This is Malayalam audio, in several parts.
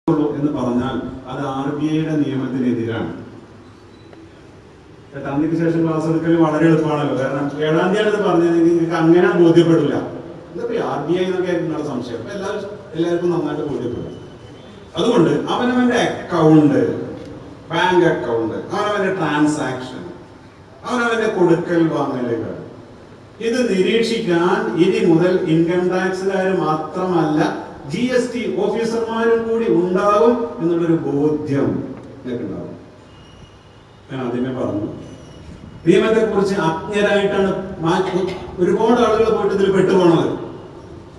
എന്ന് പറഞ്ഞാൽ അത് RBIയുടെ നിയമത്തിനെതിരാണ്. 8ാം തീയതിക്ക് ശേഷം ക്ലാസ് എടുക്കൽ വളരെ എളുപ്പമാണല്ലോ. കാരണം 7ാം തീയതി അത് പറഞ്ഞതെങ്കിൽ നിങ്ങൾക്ക് അങ്ങനെ ബോധ്യപ്പെടില്ല. എന്താ RBI എന്നൊക്കെ ആയിട്ടുള്ള സംശയം എല്ലാവർക്കും നന്നായിട്ട് ബോധ്യപ്പെടും. അതുകൊണ്ട് അവനവന്റെ അക്കൗണ്ട്, ബാങ്ക് അക്കൗണ്ട്, അവനവന്റെ ട്രാൻസാക്ഷൻ, അവനവന്റെ കൊടുക്കൽ വാങ്ങലുകൾ, ഇത് നിരീക്ഷിക്കാൻ ഇനി മുതൽ ഇൻകം ടാക്സുകാർ മാത്രമല്ല GST ഓഫീസർമാരും കൂടി ഉണ്ടാകും എന്നുള്ളൊരു ബോധ്യം ഉണ്ടാകും. ഞാൻ ആദ്യമേ പറഞ്ഞു, നിയമത്തെ കുറിച്ച് അജ്ഞരായിട്ടാണ് ഒരുപാട് ആളുകൾ പോയിട്ട് ഇതിൽ പെട്ടുപോണത്.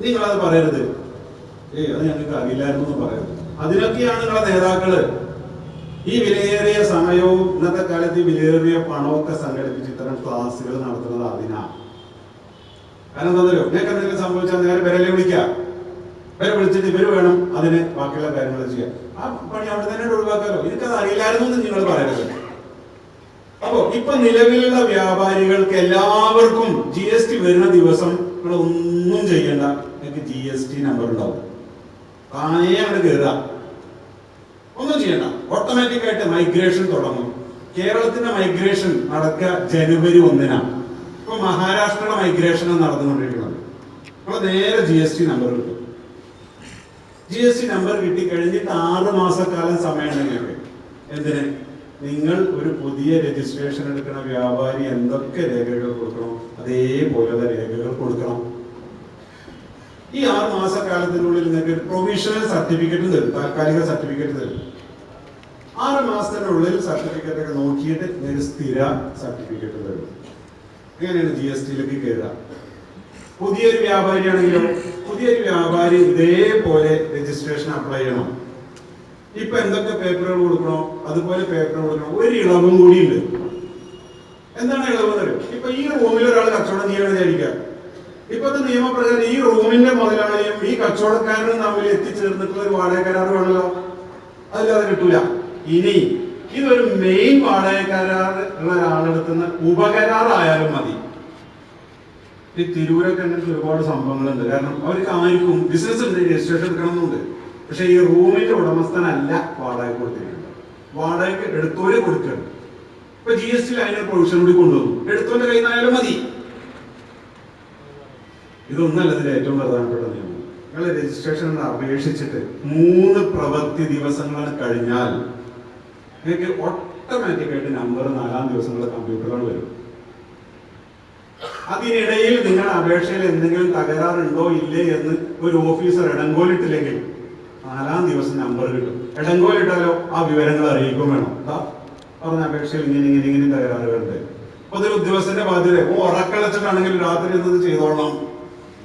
നിങ്ങളത് പറയരുത്, അത് ഞങ്ങൾക്ക് അറിയില്ലായിരുന്നു എന്ന് പറയരുത്. അതിനൊക്കെയാണ് നിങ്ങളെ നേതാക്കള് ഈ വിലയേറിയ സമയവും ഇന്നത്തെ കാലത്ത് ഈ വിലയേറിയ പണമൊക്കെ സംഘടിപ്പിച്ച് ഇത്തരം ക്ലാസുകൾ നടത്തുന്നത് അതിനാണ്. കാരണം എന്താണെന്നല്ലോ, നിങ്ങൾക്ക് എന്തെങ്കിലും സംഭവിച്ചാൽ നേരെ വിരലെ വിളിക്കാം, വരെ വിളിച്ചിട്ട് ഇവര് വേണം അതിന് ബാക്കിയുള്ള കാര്യങ്ങൾ ചെയ്യാൻ. ആ പണി അവിടെ തന്നെ ഒഴിവാക്കാലോ. എനിക്കത് അറിയില്ലായിരുന്നു എന്ന് നിങ്ങൾ പറയരുത്. അപ്പോ ഇപ്പൊ നിലവിലുള്ള വ്യാപാരികൾക്ക് എല്ലാവർക്കും GST വരുന്ന ദിവസം നിങ്ങൾ ഒന്നും ചെയ്യണ്ട, നിങ്ങൾക്ക് GST നമ്പർ ഉണ്ടാവും. താനേ അവിടെ കയറുക, ഒന്നും ചെയ്യണ്ട. ഓട്ടോമാറ്റിക് ആയിട്ട് മൈഗ്രേഷൻ തുടങ്ങും. കേരളത്തിന്റെ മൈഗ്രേഷൻ നടക്കുക ജനുവരി 1-നാണ്. ഇപ്പൊ മഹാരാഷ്ട്രയുടെ മൈഗ്രേഷൻ നടന്നുകൊണ്ടിരിക്കുന്നത്. നമ്മൾ നേരെ GST നമ്പർ കിട്ടും. GST നമ്പർ കിട്ടിക്കഴിഞ്ഞിട്ട് 6 മാസക്കാലം സമയം ഉണ്ടെങ്കിൽ എന്തിന് നിങ്ങൾ ഒരു പുതിയ രജിസ്ട്രേഷൻ എടുക്കുന്ന വ്യാപാരി എന്തൊക്കെ രേഖകൾ കൊടുക്കണം അതേപോലത്തെ രേഖകൾ കൊടുക്കണം. ഈ 6 മാസക്കാലത്തിനുള്ളിൽ നിങ്ങൾക്ക് പ്രൊവിഷണൽ സർട്ടിഫിക്കറ്റ് തരും, താൽക്കാലിക സർട്ടിഫിക്കറ്റ് തരും. 6 മാസത്തിനുള്ളിൽ സർട്ടിഫിക്കറ്റ് ഒക്കെ നോക്കിയിട്ട് നിങ്ങൾക്ക് സ്ഥിര സർട്ടിഫിക്കറ്റ് തരും. ഇങ്ങനെയാണ് GSTയിലേക്ക് കയറുക. പുതിയൊരു വ്യാപാരിയാണെങ്കിലോ പുതിയൊരു വ്യാപാരി ഇതേപോലെ രജിസ്ട്രേഷൻ അപ്ലൈ ചെയ്യണം. ഇപ്പൊ എന്തൊക്കെ പേപ്പറുകൾ കൊടുക്കണോ അതുപോലെ പേപ്പർ കൊടുക്കണം. ഒരു ഇളവും കൂടിയുണ്ട്. എന്താണ് ഇളവ് തരും? ഇപ്പൊ ഈ റൂമിൽ ഒരാൾ കച്ചവടം ചെയ്യണമെന്ന് വിചാരിക്കുക. ഇപ്പോഴത്തെ നിയമപ്രകാരം ഈ റൂമിന്റെ മുതലാളിയും ഈ കച്ചവടക്കാരനും തമ്മിൽ എത്തിച്ചേർന്നിട്ടുള്ള ഒരു വാടക കരാർ വേണമല്ലോ, അതില്ലാതെ കിട്ടൂല. ഇനി ഇതൊരു മെയിൻ വാടക കരാർ ഉള്ള ഒരാളെടുത്തുന്ന ഉപകരാറായാലും മതി. ഈ തിരൂരൊക്കെ അങ്ങനത്തെ ഒരുപാട് സംഭവങ്ങളുണ്ട്. കാരണം അവർക്ക് ആർക്കും ബിസിനസ് ഉണ്ട്, രജിസ്ട്രേഷൻ എടുക്കണമെന്നുണ്ട്. പക്ഷെ ഈ റൂമിന്റെ ഉടമസ്ഥനല്ല വാടക കൊടുത്തിരിക്കുന്നത്, വാടകയ്ക്ക് എടുത്തോരെ കൊടുക്കണം. ഇപ്പൊ GSTയിൽ അതിനൊരു പ്രൊവിഷൻ കൂടി കൊണ്ടുവന്നു, എടുത്തോന്റെ കയ്യിൽ നിന്നായാലും മതി. ഇതൊന്നല്ല ഇതിൽ ഏറ്റവും പ്രധാനപ്പെട്ട നിയമം. നിങ്ങൾ രജിസ്ട്രേഷൻ അപേക്ഷിച്ചിട്ട് 3 പ്രവൃത്തി ദിവസങ്ങൾ കഴിഞ്ഞാൽ നിങ്ങൾക്ക് ഓട്ടോമാറ്റിക്കായിട്ട് നമ്പർ 4-ാം ദിവസങ്ങളുടെ കമ്പ്യൂട്ടറുകൾ വരും. അതിനിടയിൽ നിങ്ങളുടെ അപേക്ഷയിൽ എന്തെങ്കിലും തകരാറുണ്ടോ ഇല്ലേ എന്ന് ഒരു ഓഫീസർ ഇടങ്കോലിട്ടില്ലെങ്കിൽ 4-ാം ദിവസം നമ്പർ കിട്ടും. ഇടങ്കോലിട്ടാലോ ആ വിവരങ്ങൾ അറിയിക്കും വേണം. പറഞ്ഞ അപേക്ഷയിൽ ഇങ്ങനെ തകരാറുകളുണ്ട്. അപ്പൊ അതൊരു ഉദ്യോഗസ്ഥന്റെ ബാധ്യത. ഉറക്കളച്ചിട്ടാണെങ്കിൽ രാത്രി എന്നത് ചെയ്തോളണം.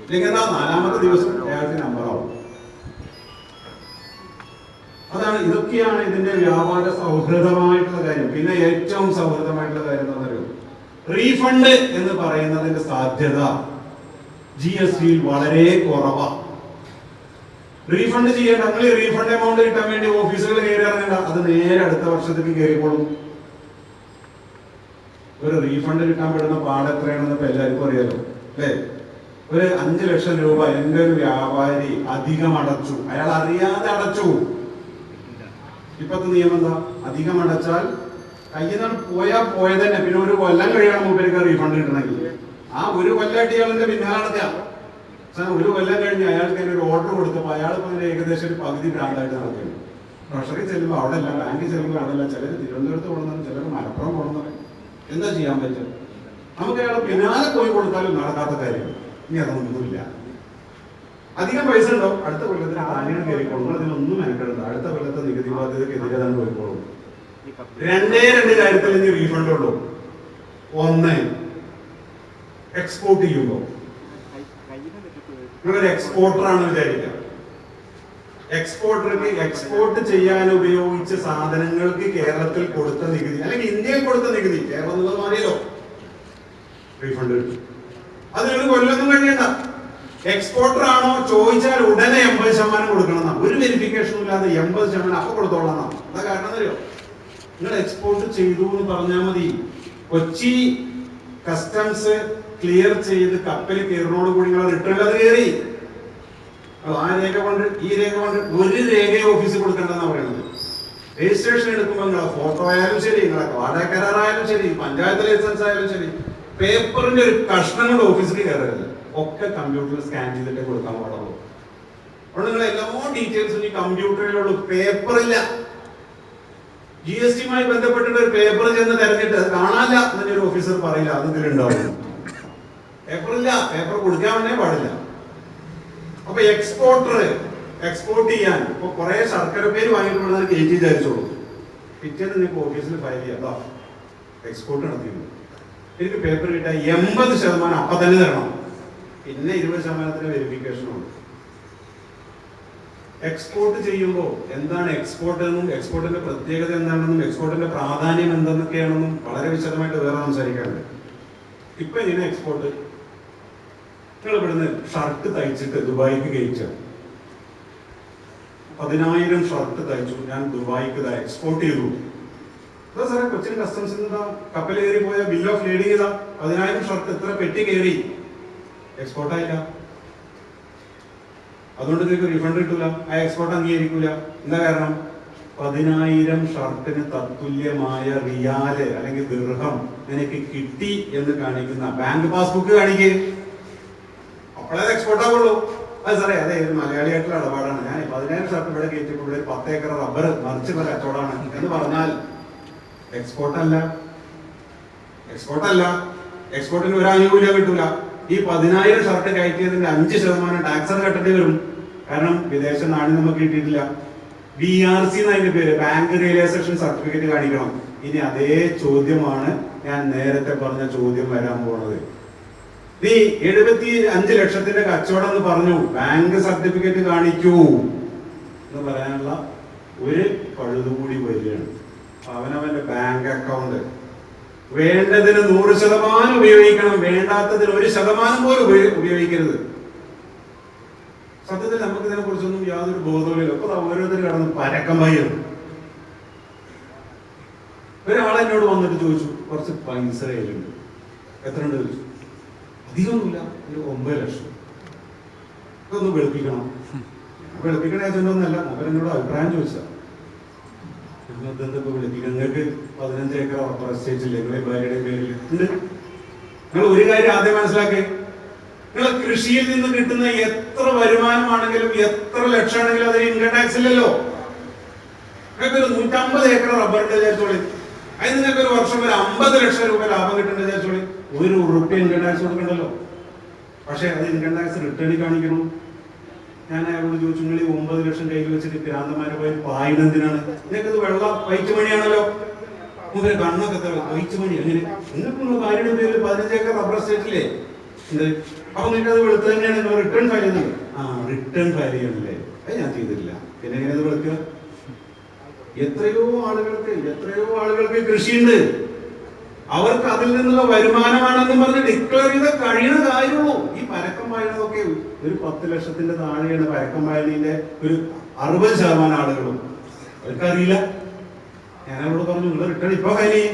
ഇല്ലെങ്കിൽ 4-ാമത്തെ ദിവസം അയാൾക്ക് നമ്പർ ആവും. അതാണ്, ഇതൊക്കെയാണ് ഇതിന്റെ വ്യാപാര സൗഹൃദമായിട്ടുള്ള കാര്യം. പിന്നെ ഏറ്റവും സൗഹൃദമായിട്ടുള്ള കാര്യം എന്താ പറയുക, റീഫണ്ട് എന്ന് പറയുന്നതിന്റെ സാധ്യത GSTയിൽ വളരെ കുറവാണ്. റീഫണ്ട് ചെയ്യേണ്ട, നിങ്ങൾ റീഫണ്ട് എമൗണ്ട് കിട്ടാൻ വേണ്ടി ഓഫീസുകൾ കയറി ഇറങ്ങേണ്ട, അത് നേരെ അടുത്ത വർഷത്തേക്ക് കയറിക്കോളും. ഒരു റീഫണ്ട് കിട്ടാൻ പെടുന്ന പാട് എത്രയാണെന്ന് ഇപ്പൊ എല്ലാവർക്കും അറിയാലോ അല്ലേ? ഒരു 5 ലക്ഷം രൂപ എന്റെ ഒരു വ്യാപാരി അധികം അടച്ചു, അയാൾ അറിയാതെ അടച്ചു. ഇപ്പത്തെ നിയമം എന്താ? അധികം അടച്ചാൽ കയ്യിൽ നിന്ന് പോയത് തന്നെ, പിന്നെ ഒരു കൊല്ലം കഴിയണം മൂപ്പർക്ക് റീഫണ്ട് കിട്ടണമെങ്കിൽ. ആ ഒരു കൊല്ലമായിട്ട് ഇയാളിന്റെ പിന്നാലെ നടക്കുക. ഒരു കൊല്ലം കഴിഞ്ഞ് അയാൾക്ക് അതിന് ഒരു ഓർഡർ കൊടുത്തപ്പോൾ അയാൾ ഇപ്പൊ ഏകദേശം ഒരു പകുതി ബ്രാൻഡായിട്ട് നടക്കുന്നു. ട്രഷറി ചെല്ലുമ്പോൾ അവിടെ അല്ല, ബാങ്കിൽ ചെല്ലുമ്പോൾ അവിടെ അല്ല, ചിലർ തിരുവനന്തപുരത്ത് കൊണ്ടുവന്നത്, ചിലർ മലപ്പുറം കൊണ്ടുവന്നത്. എന്താ ചെയ്യാൻ പറ്റും? നമുക്ക് അയാൾ പിന്നാലെ പോയി കൊടുത്താലും നടക്കാത്ത കാര്യം. ഇനി അതൊന്നുമില്ല. അധികം പൈസ ഉണ്ടോ അടുത്ത കൊല്ലത്തിന് ആനയാണ് കയറിക്കോളും. അതിനൊന്നും മെനക്കെടുത്ത അടുത്ത കൊല്ലത്തെ നികുതി ബാധ്യതക്കെതിരെ തന്നെ പോയിക്കോളും. 2 കാര്യത്തിൽ ഇനി റീഫണ്ട് ഉള്ളൂ. ഒന്ന്, എക്സ്പോർട്ട് ചെയ്യുമ്പോൾ നിങ്ങളൊരു എക്സ്പോർട്ടറാണ് വിചാരിക്കുക. എക്സ്പോർട്ടർക്ക് എക്സ്പോർട്ട് ചെയ്യാൻ ഉപയോഗിച്ച സാധനങ്ങൾക്ക് കേരളത്തിൽ കൊടുത്ത നികുതി അല്ലെങ്കിൽ ഇന്ത്യയിൽ കൊടുത്ത നികുതി, കേരളം എന്നുള്ളത് മാറിയല്ലോ, റീഫണ്ട് കിട്ടും. അതിനൊരു കൊല്ലൊന്നും കഴിയണ്ട. എക്സ്പോർട്ടർ ആണോ ചോദിച്ചാൽ ഉടനെ 80% കൊടുക്കണം. ഒരു വെരിഫിക്കേഷനും ഇല്ലാതെ 80% അപ്പൊ കൊടുത്തോളാം. എന്താ കാരണം അറിയോ? നിങ്ങൾ എക്സ്പോർട്ട് ചെയ്തു എന്ന് പറഞ്ഞാൽ മതി. കൊച്ചി കസ്റ്റംസ് ക്ലിയർ ചെയ്ത് കപ്പൽ കയറിനോട് കൂടി നിങ്ങൾ റിട്ടേൺ അത് കയറി. ആ രേഖ കൊണ്ട് ഈ രേഖ കൊണ്ട് ഒരു രേഖയെ ഓഫീസിൽ കൊടുക്കേണ്ടെന്നാണ് പറയുന്നത്. രജിസ്ട്രേഷൻ എടുക്കുമ്പോൾ നിങ്ങളെ ഫോട്ടോ ആയാലും ശരി, നിങ്ങളെ വാടക കരാറായാലും ശരി, പഞ്ചായത്ത് ലൈസൻസ് ആയാലും ശരി, പേപ്പറിന്റെ ഒരു കഷ്ണം കൊണ്ട് ഓഫീസിൽ കയറരുത്. ഒക്കെ കമ്പ്യൂട്ടറിൽ സ്കാൻ ചെയ്തിട്ട് കൊടുക്കാൻ പാടുള്ളൂ. അപ്പോൾ നിങ്ങൾ എല്ലാ ഡീറ്റെയിൽസും ഈ കമ്പ്യൂട്ടറിലുള്ളൂ, പേപ്പറില്ല. GST ബന്ധപ്പെട്ടിട്ട് ഒരു പേപ്പർ ചെന്ന് തെരഞ്ഞിട്ട് അത് കാണാനില്ല എന്നൊരു ഒരു ഓഫീസർ പറയില്ല, അത് ഇതിലുണ്ടാവും. പേപ്പറില്ല, പേപ്പർ കൊടുക്കാൻ വേണ്ടേ പാടില്ല. അപ്പൊ എക്സ്പോർട്ട് ചെയ്യാൻ ഇപ്പൊ കുറെ ശർക്കര പേര് വാങ്ങിയിട്ടുള്ളത് കയറ്റി വിചാരിച്ചോളൂ. പിറ്റേന്ന് നിങ്ങൾക്ക് ഓഫീസിൽ ഫയൽ ചെയ്യാം, എക്സ്പോർട്ട് നടത്തിയിരുന്നു, എനിക്ക് പേപ്പർ കിട്ടാൻ 80% അപ്പൊ തന്നെ തരണം, പിന്നെ 20% വെരിഫിക്കേഷനുണ്ട്. എക്സ്പോർട്ട് ചെയ്യുമ്പോൾ എന്താണ് എക്സ്പോർട്ട് എന്നും എക്സ്പോർട്ടിന്റെ പ്രത്യേകത എന്താണെന്നും എക്സ്പോർട്ടിന്റെ പ്രാധാന്യം എന്തെന്നൊക്കെയാണെന്നും വളരെ വിശദമായിട്ട് വേറെ സംസാരിക്കാറുണ്ട്. ഇപ്പൊ ഇങ്ങനെ എക്സ്പോർട്ട്, നിങ്ങൾ ഇവിടുന്ന് ഷർട്ട് തയ്ച്ചിട്ട് ദുബായിക്ക് കഴിച്ച 10,000 ഷർട്ട് തയ്ച്ചു, ഞാൻ ദുബായിക്ക് എക്സ്പോർട്ട് ചെയ്തു. അതാ സാറേ കൊച്ചിൻ കസ്റ്റംസിൽ നിന്ന് കപ്പൽ കയറി പോയ ബിൽ ഓഫ് ലേഡിംഗ് ചെയ്താ 10,000 ഷർട്ട് ഇത്ര പെട്ടി കയറി, എക്സ്പോർട്ടായില്ല. അതുകൊണ്ട് നിങ്ങൾക്ക് റീഫണ്ട് കിട്ടൂല, ആ എക്സ്പോർട്ട് അംഗീകരിക്കൂല. എന്താ കാരണം? 10,000 ഷർട്ടിന് തത്തുല്യമായ റിയാല് അല്ലെങ്കിൽ ദിർഹം നിനക്ക് കിട്ടി എന്ന് കാണിക്കുന്ന ബാങ്ക് പാസ്ബുക്ക് കാണിക്കേ, അപ്പോഴേ എക്സ്പോർട്ട് ആവുള്ളൂ. അത് സാറേ അതെ ഒരു മലയാളിയായിട്ടുള്ള ഇടപാടാണ്, ഞാൻ 10,000 ഷർട്ട് ഇവിടെ കയറ്റിയപ്പോൾ 10 ഏക്കർ റബ്ബർ മറിച്ചുള്ള കച്ചവടമാണ് എന്ന് പറഞ്ഞാൽ എക്സ്പോർട്ടല്ല. എക്സ്പോർട്ടിന് ഒരു ആനുകൂല്യം കിട്ടൂല. ഈ 10,000 ഷർട്ട് കയറ്റിയതിന്റെ 5% ടാക്സ് കെട്ടേണ്ടി വരും. കാരണം വിദേശ നാണ്യം നമുക്ക് കിട്ടിയിട്ടില്ല. BRC എന്നതിന്റെ പേര്, ബാങ്ക് റിയലൈസേഷൻ സർട്ടിഫിക്കറ്റ് കാണിക്കണം. ഇനി അതേ ചോദ്യമാണ് ഞാൻ നേരത്തെ പറഞ്ഞ ചോദ്യം വരാൻ പോണത്. നീ 75 ലക്ഷത്തിന്റെ കച്ചവടം എന്ന് പറഞ്ഞു, ബാങ്ക് സർട്ടിഫിക്കറ്റ് കാണിക്കൂ എന്ന് പറയാനുള്ള ഒരു പഴുതുകൂടി വരികയാണ്. അവനവന്റെ ബാങ്ക് അക്കൗണ്ട് വേണ്ടതിന് 100% ഉപയോഗിക്കണം, വേണ്ടാത്തതിന് 1% പോലും ഉപയോഗിക്കരുത്. സത്യത്തിൽ നമുക്ക് ഇതിനെ കുറിച്ചൊന്നും യാതൊരു ബോധവുമില്ല. അപ്പൊ ഓരോരുത്തർ കടന്ന് പരക്കം വയ്യാണ്. ഒരാളെ എന്നോട് വന്നിട്ട് ചോദിച്ചു, കുറച്ച് പൈസ കയ്യിലുണ്ട്, എത്ര ഉണ്ട് ചോദിച്ചു. അധികമൊന്നുമില്ല, ഒരു 9 ലക്ഷം. ഇതൊന്ന് വെളുപ്പിക്കണം. വെളുപ്പിക്കണ ഏജന്റൊന്നല്ല, എന്നോട് അഭിപ്രായം ചോദിച്ചാ. എന്തൊക്കെ വിളിപ്പിക്കണം, നിങ്ങൾക്ക് 15 ഏക്കർ റബ്ബർ എസ്റ്റേറ്റ് ഇല്ലേ, നിങ്ങളെ ഭാര്യയുടെ പേരിൽ ഉണ്ട്. നിങ്ങൾ ഒരു കാര്യം ആദ്യം മനസ്സിലാക്കേ, നിങ്ങൾ കൃഷിയിൽ നിന്ന് കിട്ടുന്ന എത്ര വരുമാനമാണെങ്കിലും എത്ര ലക്ഷമാണെങ്കിലും അതിന് ഇൻകം ടാക്സ് ഇല്ലല്ലോ. നിങ്ങൾക്ക് ഒരു 150 ഏക്കർ റബ്ബറിന്റെ വിചാരിച്ചോളി, അതിന് നിങ്ങൾക്ക് ഒരു വർഷം ഒരു 50 ലക്ഷം രൂപ ലാഭം കിട്ടുന്ന വിചാരിച്ചോളി, ₹1 ഇൻകം ടാക്സ് കൊടുക്കണ്ടല്ലോ. പക്ഷെ അത് ഇൻകം ടാക്സ് റിട്ടേണിൽ കാണിക്കണം. ഞാൻ അയാളോട് ചോദിച്ചു, നിങ്ങൾ 9 ലക്ഷം കയ്യിൽ വെച്ചിട്ട് ഭ്രാന്തമാരെ പോയി പായുന്നതിനാണ്? നിങ്ങൾക്കത് വെള്ളം വൈറ്റ് മണിയാണല്ലോ. ഇവരെ കണ്ണൊക്കെ വൈറ്റ് മണി അങ്ങനെ. നിങ്ങൾക്ക് ഭാര്യയുടെ പേരിൽ 15 ഏക്കർ റബ്ബർ എസ്റ്റേറ്റില്ലേ, അപ്പൊ നിങ്ങൾക്ക് അത് വെളുത്ത് തന്നെയാണ് നിങ്ങൾ റിട്ടേൺ ഫയൽ ചെയ്യുന്നത്. റിട്ടേൺ ഫയൽ ചെയ്യണല്ലേ, അത് ഞാൻ ചെയ്തിട്ടില്ല, പിന്നെ എങ്ങനെ അത് വെളുക്കുക? എത്രയോ ആളുകൾക്ക് കൃഷിയുണ്ട്, അവർക്ക് അതിൽ നിന്നുള്ള വരുമാനമാണെന്ന് പറഞ്ഞ് ഡിക്ലെയർ ചെയ്ത കഴിയുന്ന കാര്യമുള്ളൂ. ഈ പരക്കം പായണതൊക്കെ ഒരു 10 ലക്ഷത്തിന്റെ താഴെയാണ് പരക്കം പായണതിന്റെ ഒരു 60% ആളുകളും. അവർക്കറിയില്ല. ഞാൻ അവരോട് പറഞ്ഞു, നിങ്ങൾ റിട്ടേൺ ഇപ്പൊ ഫയൽ ചെയ്യും,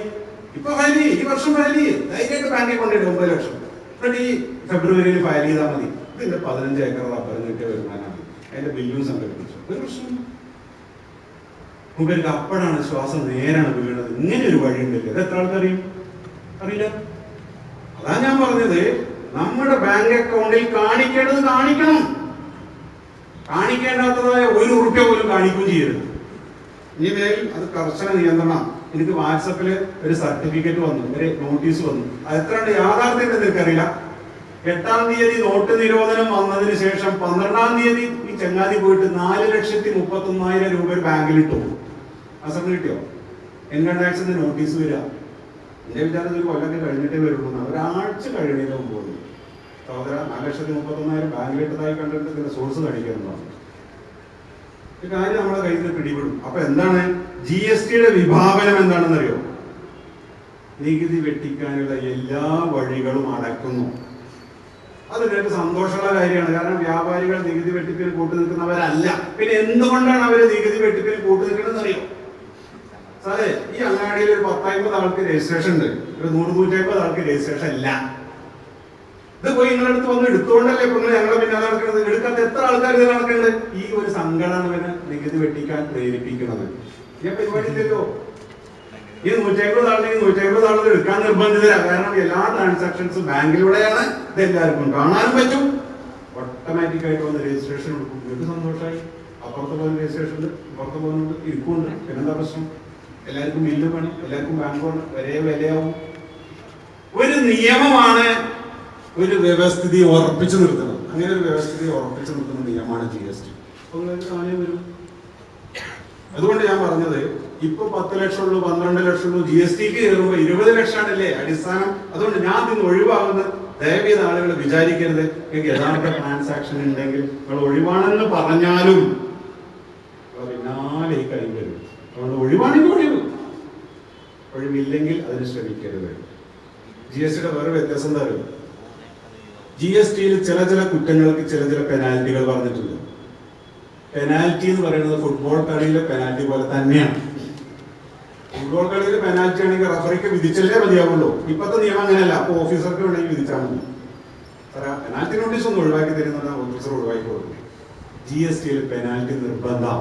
ഈ വർഷം ഫയൽ ചെയ്യും, ധൈര്യമായിട്ട് ബാങ്കിൽ കൊണ്ടിട്ട് 9 ലക്ഷം ഈ ഫെബ്രുവരിയിൽ ഫയൽ ചെയ്താൽ മതി. ഇതിന്റെ 15 ഏക്കർ റബ്ബർ കിട്ടിയ വരുമാനമാണ്, അതിന്റെ ബില്ലും സംഘടിപ്പിച്ചു. ഒരു പ്രശ്നം മുമ്പേക്ക് അപ്പോഴാണ് ശ്വാസം നേരാണ് വീണത്. ഇങ്ങനെ ഒരു വഴി ഉണ്ടല്ലേ, അത് എത്ര ആൾക്കറിയും? അറിയില്ല. അതാ ഞാൻ പറഞ്ഞത്, നമ്മുടെ ബാങ്ക് അക്കൗണ്ടിൽ കാണിക്കേണ്ടത് കാണിക്കണം, കാണിക്കേണ്ടാത്തതായ ₹1 പോലും കാണിക്കുകയും ചെയ്യരുത്. ഇനിമേൽ അത് കർശന നിയന്ത്രണം. എനിക്ക് വാട്സപ്പിൽ ഒരു സർട്ടിഫിക്കറ്റ് വന്നു, ഒരു നോട്ടീസ് വന്നു, അത് എത്രയാണ് യാഥാർത്ഥ്യം എനിക്കറിയില്ല. 8-ാം തീയതി നോട്ട് നിരോധനം വന്നതിന് ശേഷം 12-ാം തീയതി ഈ ചങ്ങാതി പോയിട്ട് 4,31,000 രൂപ ഒരു ബാങ്കിലിട്ടു. അസംബ്ലി കിട്ടിയോ? ഇൻകം ടാക്സിന്റെ നോട്ടീസ് വരിക. എന്റെ വിചാരത്തിൽ ഒരു കൊല്ലൊക്കെ കഴിഞ്ഞിട്ടേ വരുള്ളൂ, ഒരാഴ്ച കഴിയണേലും പോകുന്നു. സഹോദര 4,31,000 ബാങ്കിലിട്ടതായി കണ്ടിട്ട് ഇതിന്റെ സോഴ്സ് കാണിക്കുന്നതാണ്. ഈ കാര്യം നമ്മളെ കയ്യിൽ നിന്ന് പിടിപെടും. അപ്പൊ എന്താണ് GSTയുടെ വിഭാവനം എന്താണെന്നറിയോ? നികുതി വെട്ടിക്കാനുള്ള എല്ലാ വഴികളും അടക്കുന്നു. അത് നിങ്ങൾക്ക് സന്തോഷമുള്ള കാര്യമാണ്, കാരണം വ്യാപാരികൾ നികുതി വെട്ടിപ്പിന് കൂട്ടു നിൽക്കുന്നവരല്ല. പിന്നെ എന്തുകൊണ്ടാണ് അവര് നികുതി വെട്ടിപ്പിന് കൂട്ടു നിൽക്കുന്നത് അറിയോ? സാറേ, ഈ അങ്ങാടിയിൽ ഒരു 10-50 ആൾക്ക് രജിസ്ട്രേഷൻ ഉണ്ട്, ഒരു 100-150 ആൾക്ക് രജിസ്ട്രേഷൻ ഇല്ല. ഇത് പോയി നിങ്ങളടുത്ത് വന്ന് എടുത്തുകൊണ്ടല്ലേ ഇപ്പൊ ഞങ്ങളെ പിന്നാലെ നടക്കുന്നത്? എടുക്കാത്ത എത്ര ആൾക്കാർ ഇത് നടക്കുന്നുണ്ട്. ഈ ഒരു സംഘടന ഇവരെ നികുതി വെട്ടിക്കാൻ പ്രേരിപ്പിക്കുന്നത്. ഈ പരിപാടി ഇല്ലല്ലോ. ഈ 150 ആളുണ്ടെങ്കിൽ 150 ആളുകൾ എടുക്കാൻ നിർബന്ധിതരാ. കാരണം എല്ലാ ട്രാൻസാക്ഷൻസും ബാങ്കിലൂടെയാണ്. ഇത് എല്ലാവർക്കും കാണാനും പറ്റും. ഓട്ടോമാറ്റിക് ആയിട്ട് വന്ന് രജിസ്ട്രേഷൻ എടുക്കും. നിങ്ങൾക്ക് സന്തോഷമായി. അപ്പുറത്ത് പോകുന്ന രജിസ്ട്രേഷൻ ഉണ്ട്, ഇപ്പുറത്ത് പോകുന്നുണ്ട്, ഇരിക്കുന്നുണ്ട്. പിന്നെന്താ പ്രശ്നം? എല്ലാവർക്കും ബില്ല് പണി, എല്ലാവർക്കും ബാങ്ക് പണി, ഒരേ വിലയാവും. ഒരു നിയമമാണ് ഒരു വ്യവസ്ഥിതി ഉറപ്പിച്ചു നിർത്തുന്നത്. അങ്ങനെ ഒരു വ്യവസ്ഥിതി ഉറപ്പിച്ചു നിർത്തുന്ന നിയമമാണ് GST. വരും. അതുകൊണ്ട് ഞാൻ പറഞ്ഞത്, ഇപ്പൊ 10 ലക്ഷമുള്ളൂ, 12 ലക്ഷമുള്ളൂ, GSTക്ക് കയറുമ്പോൾ 20 ലക്ഷമാണല്ലേ അടിസ്ഥാനം. അതുകൊണ്ട് ഞാൻ ഇതിന് ഒഴിവാകുന്നത് ദയവേത് ആളുകൾ വിചാരിക്കരുത് യഥാർത്ഥ ട്രാൻസാക്ഷൻ ഉണ്ടെങ്കിൽ നിങ്ങൾ ഒഴിവാണെന്ന് പറഞ്ഞാലും പിന്നാലെ ഈ കാര്യം വരും. അതുകൊണ്ട് ഒഴിവാണെങ്കിൽ ഒഴിവില്ലെങ്കിൽ അതിന് ശ്രമിക്കരുത്. GSTയുടെ വേറെ വ്യത്യാസം എന്താ അറിയും? GSTയിൽ ചില കുറ്റങ്ങൾക്ക് ചില പെനാൽറ്റികൾ പറഞ്ഞിട്ടുണ്ട്. പെനാൽറ്റി എന്ന് പറയുന്നത് ഫുട്ബോൾ കളിയിലെ പെനാൽറ്റി പോലെ തന്നെയാണ്. ഫുട്ബോൾ കളിയിലെ പെനാൽറ്റി ആണെങ്കിൽ റഫറിക്ക് വിധിച്ചല്ലേ മതിയാവുള്ളൂ. ഇപ്പോഴത്തെ നിയമം അങ്ങനെയല്ല. അപ്പൊ ഓഫീസർക്ക് വേണമെങ്കിൽ വിധിച്ചാൽ മതി. പെനാൽറ്റി നോട്ടീസ് ഒന്ന് ഒഴിവാക്കി തരുന്നത് ഓഫീസർ ഒഴിവാക്കി കൊടുക്കും. GSTയിൽ പെനാൽറ്റി നിർബന്ധം.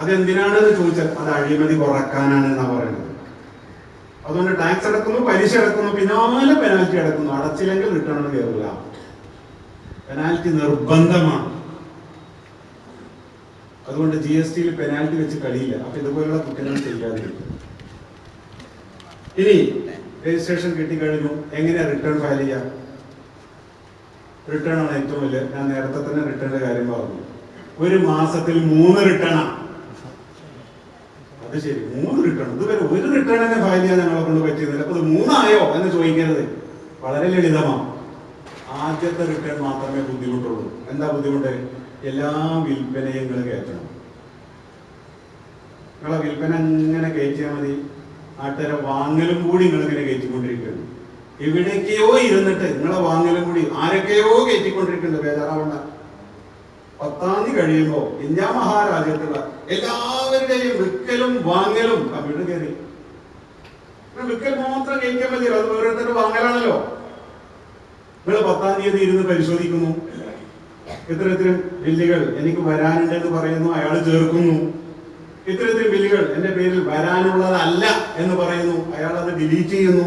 അതെന്തിനാണെന്ന് ചോദിച്ചാൽ അത് അഴിമതി കുറക്കാനാണ് എന്നാ പറയുന്നത്. അതുകൊണ്ട് ടാക്സ് അടക്കുന്നു, പലിശ അടക്കുന്നു, പിന്നാലെ പെനാൽറ്റി അടക്കുന്നു. അടച്ചില്ലെങ്കിൽ റിട്ടേൺ കയറില്ല. പെനാൽറ്റി നിർബന്ധമാണ്. അതുകൊണ്ട് GSTയിൽ പെനാൽറ്റി വെച്ച് കളിയില്ല. അപ്പൊ ഇതുപോലുള്ള കുറ്റങ്ങൾ ചെയ്യാതിരിക്കും. ഇനി രജിസ്ട്രേഷൻ കിട്ടിക്കഴിഞ്ഞു, എങ്ങനെയാ റിട്ടേൺ ഫയൽ ചെയ്യാം? റിട്ടേൺ ആണ് ഏറ്റവും വലിയ. ഞാൻ നേരത്തെ തന്നെ റിട്ടേണിന്റെ കാര്യം പറഞ്ഞു. ഒരു മാസത്തിൽ 3 റിട്ടേണാണ്. അത് ശരി, 3 റിട്ടേൺ. ഇതുവരെ ഒരു റിട്ടേൺ തന്നെ ഫയൽ ചെയ്യാൻ ഞങ്ങളെ കൊണ്ട് പറ്റിയിരുന്നില്ല. അപ്പൊ ഇത് 3 ആയോ എന്ന് ചോദിക്കരുത്. വളരെ ലളിതമാണ്. ആദ്യത്തെ റിട്ടേൺ മാത്രമേ ബുദ്ധിമുട്ടുള്ളൂ. എന്താ ബുദ്ധിമുട്ട്? എല്ലാ വിൽപ്പനയും നിങ്ങൾ കയറ്റണം. നിങ്ങളെ വിൽപ്പന ഇങ്ങനെ കയറ്റിയാൽ മതി. നാട്ടുകാരെ വാങ്ങലും കൂടി നിങ്ങൾ ഇങ്ങനെ കയറ്റിക്കൊണ്ടിരിക്കുന്നു. എവിടേക്കെയോ ഇരുന്നിട്ട് നിങ്ങളെ വാങ്ങലും കൂടി ആരൊക്കെയോ കയറ്റിക്കൊണ്ടിരിക്കുന്നുണ്ട്. ബേജാറാവണ്ട. 10-ാം തീയതി കഴിയുമ്പോ ഇന്ത്യ മഹാരാജ്യത്തുള്ള എല്ലാവരുടെയും വിൽക്കലും വാങ്ങലും കമ്പ്യൂട്ടർ കയറി. വിൽക്കൽ മാത്രം കയറ്റിയാൽ മതി. അത് ഓരോരുത്തരുടെ വാങ്ങലാണല്ലോ. നിങ്ങൾ 10-ാം തീയതി ഇരുന്ന് പരിശോധിക്കുന്നു. ഇത്തരത്തിലും ബില്ലുകൾ എനിക്ക് വരാനുണ്ടെന്ന് പറയുന്നു, അയാൾ ചേർക്കുന്നു. ഇത്തരത്തിലും ബില്ലുകൾ എന്റെ പേരിൽ വരാനുള്ളതല്ല എന്ന് പറയുന്നു, അയാൾ അത് ഡിലീറ്റ് ചെയ്യുന്നു.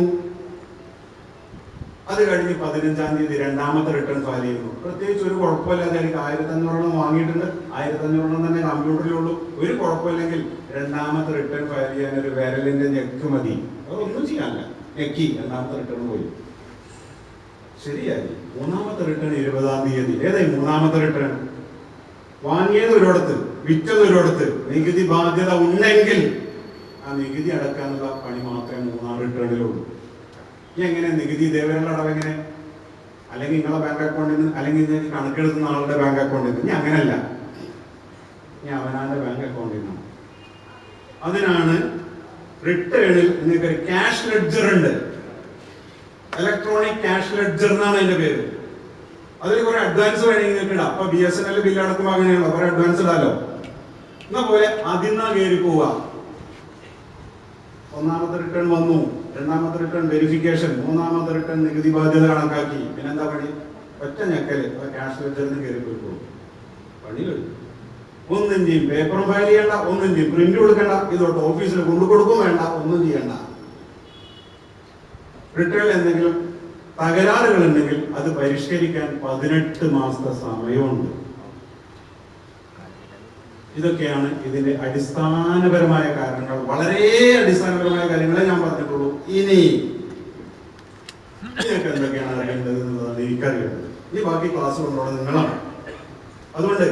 അത് കഴിഞ്ഞ് 15-ാം തീയതി രണ്ടാമത്തെ റിട്ടേൺ ഫയൽ ചെയ്യുന്നു. പ്രത്യേകിച്ച് ഒരു കുഴപ്പമില്ലാതെ എനിക്ക് 1500 വാങ്ങിയിട്ടുണ്ട്, 1500 തന്നെ കമ്പ്യൂട്ടറിലുള്ളൂ, ഒരു കുഴപ്പമില്ലെങ്കിൽ രണ്ടാമത്തെ റിട്ടേൺ ഫയൽ ചെയ്യാൻ ഒരു വിരലിന്റെ ഞെക്ക് മതി. അതൊന്നും ചെയ്യാനില്ല, ഞെക്കി രണ്ടാമത്തെ റിട്ടേൺ പോയി. ശരിയായി. മൂന്നാമത്തെ റിട്ടേൺ 20-ാം തീയതി. ഏതായി മൂന്നാമത്തെ റിട്ടേൺ? വാങ്ങിയത് ഒരിടത്ത്, വിറ്റത് ഒരിടത്ത്, നികുതി ബാധ്യത ഉണ്ടെങ്കിൽ ആ നികുതി അടക്കാനുള്ള പണി മാത്രമേ 3-ാം റിട്ടേണിലുള്ളൂ. ഇനി എങ്ങനെ നികുതി ഇതേവരെയുള്ള അടവെങ്ങനെ? അല്ലെങ്കിൽ നിങ്ങളെ ബാങ്ക് അക്കൗണ്ടിൽ നിന്ന്, അല്ലെങ്കിൽ കണക്കെടുക്കുന്ന ആളുടെ ബാങ്ക് അക്കൗണ്ടിൽ നിന്ന്. ഇനി അങ്ങനെയല്ല, ഇനി അവനാന്റെ ബാങ്ക് അക്കൗണ്ടിൽ നിന്നാണ്. അതിനാണ് റിട്ടേണിൽ നിങ്ങൾക്ക് ഒരു ക്യാഷ് ലെഡ്ജർ ഉണ്ട്. ഇലക്ട്രോണിക് ക്യാഷ് ലെഡ്ജർ എന്നാണ് അതിന്റെ പേര്. അതിൽ കുറെ അഡ്വാൻസ് വേണമെങ്കിൽ നിങ്ങൾക്ക് ഇടാം. അപ്പൊ BSNL ബില്ല് അടക്കുമ്പോൾ അങ്ങനെയാണല്ലോ, കുറെ അഡ്വാൻസ് ഇടാലോ. എന്നാ പോലെ അതിന്നാ കയറി പോവുക. ഒന്നാമത്തെ റിട്ടേൺ വന്നു, രണ്ടാമത്തെ റിട്ടേൺ വെരിഫിക്കേഷൻ, മൂന്നാമത്തെ റിട്ടേൺ നികുതി ബാധ്യത കണക്കാക്കി. പിന്നെന്താ പണി? ഒറ്റ ഞെക്കല് ക്യാഷ് ലെഡ്ജറിന് കയറി പോയിക്കോളൂ. പണി കഴിഞ്ഞു. ഒന്നും ചെയ്യും, പേപ്പറും ഫയൽ ചെയ്യണ്ട, ഒന്നും ചെയ്യും, പ്രിന്റ് കൊടുക്കണ്ട, ഇതോട്ട് ഓഫീസിൽ കൊണ്ടു കൊടുക്കും വേണ്ട, ഒന്നും ചെയ്യണ്ട. റിട്ടേൺ എന്തെങ്കിലും തകരാറുകൾ ഉണ്ടെങ്കിൽ അത് പരിഷ്കരിക്കാൻ 18 മാസത്തെ സമയമുണ്ട്. ഇതൊക്കെയാണ് ഇതിന്റെ അടിസ്ഥാനപരമായ കാരണങ്ങൾ. വളരെ അടിസ്ഥാനപരമായ കാര്യങ്ങളെ ഞാൻ പറഞ്ഞിട്ടുള്ളൂ. ഇനി നിങ്ങൾക്ക് എന്തൊക്കെയാണ് അറിയേണ്ടത് എന്നുള്ളതാണ് എനിക്കറിയേണ്ടത്. ഇനി ബാക്കി ക്ലാസ് കൊണ്ടുപോകണം നിങ്ങളാണ്. അതുകൊണ്ട്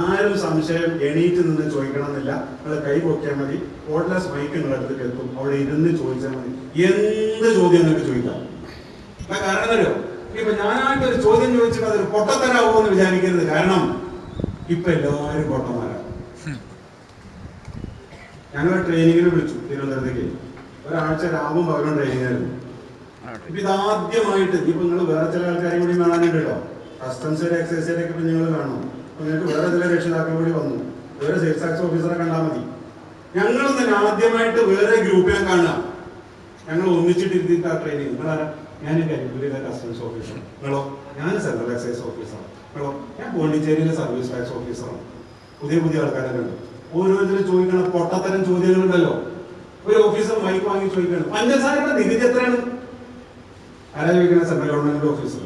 ആരും സംശയം എണീറ്റ് നിന്ന് ചോദിക്കണമെന്നില്ല. നിങ്ങൾ കൈ പൊക്കിയാൽ മതി. കോഡ്ലെസ് മൈക്ക് നിങ്ങളുടെ അടുത്തേക്ക് എത്തും. അവിടെ ഇരുന്ന് ചോദിച്ചാൽ മതി. എന്ത് ചോദ്യം നിങ്ങൾക്ക് ചോദിക്കാം. കാരണം തരോ? ഇപ്പൊ ഞാനായിട്ട് ഒരു ചോദ്യം ചോദിച്ചിട്ട് അതൊരു പൊട്ടത്തരാവോ എന്ന് വിചാരിക്കരുത്. കാരണം ഇപ്പൊ എല്ലാവരും പൊട്ടന്മാരാണ്. ഞങ്ങൾ ട്രെയിനിങ്ങിന് വിളിച്ചു തിരുവനന്തപുരത്തേക്ക്. ഒരാഴ്ച രാവും പകലും ട്രെയിനിങ്ങായിരുന്നു. ഇപ്പൊ ഇതാദ്യമായിട്ട് ഇപ്പൊ നിങ്ങൾ വേറെ ചില ആൾക്കാരെയും കൂടി കാണാനുണ്ടല്ലോ. കസ്റ്റംസിന്റെ എക്സൈസിന്റെ ഒക്കെ നിങ്ങൾ കാണും. അപ്പൊ നിങ്ങൾക്ക് വേറെ ചില രക്ഷിതാക്കൾ കൂടി വന്നു. വേറെ സെയിൽസ് ടാക്സ് ഓഫീസറെ കണ്ടാൽ മതി. ഞങ്ങൾ തന്നെ ആദ്യമായിട്ട് വേറെ ഗ്രൂപ്പിനെ കാണാം. ഞങ്ങൾ ഒന്നിച്ചിട്ടിരുത്തിയിട്ട് ആ ട്രെയിനിങ്. നിങ്ങളാരാ? ഞാൻ കരിപ്പൂരിലെ കസ്റ്റംസ് ഓഫീസർ. നിങ്ങളോ? ഞാൻ സെൻട്രൽ എക്സൈസ് ഓഫീസറാണ്. ഞാൻ പോണ്ടിച്ചേരിയിലെ സർവീസ് ടാക്സ് ഓഫീസറാണ്. പുതിയ ആൾക്കാരൊക്കെ ഉണ്ട്. ഓരോരുത്തരും ചോദിക്കണ പൊട്ടത്തരം ചോദ്യങ്ങളുണ്ടല്ലോ. ഒരു ഓഫീസർ മൈക്ക് വാങ്ങി ചോദിക്കണം, പഞ്ചസാരയുടെ നികുതി എത്രയാണ്? ആരാ ചോദിക്കണ? Central government officer.